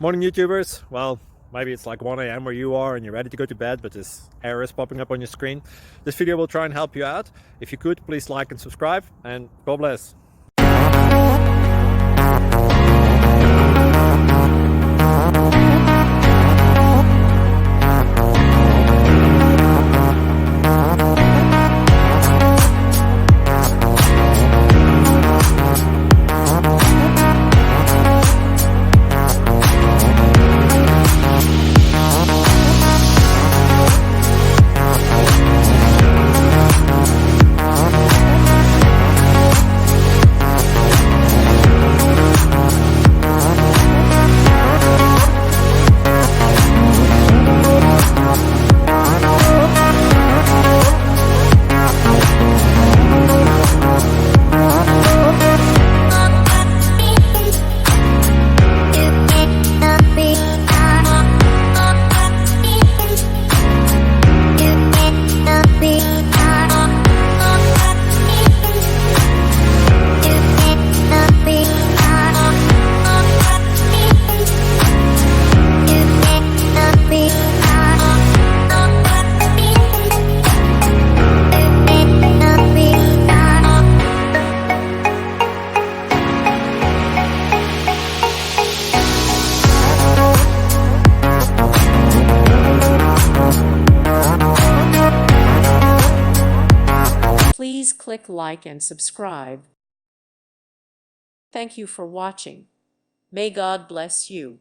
Morning YouTubers. Well, maybe it's like 1 a.m. where you are and you're ready to go to bed, but this error is popping up on your screen. This video will try and help you out. If you could, please like and subscribe, and God bless. Please click like and subscribe. Thank you for watching. May God bless you.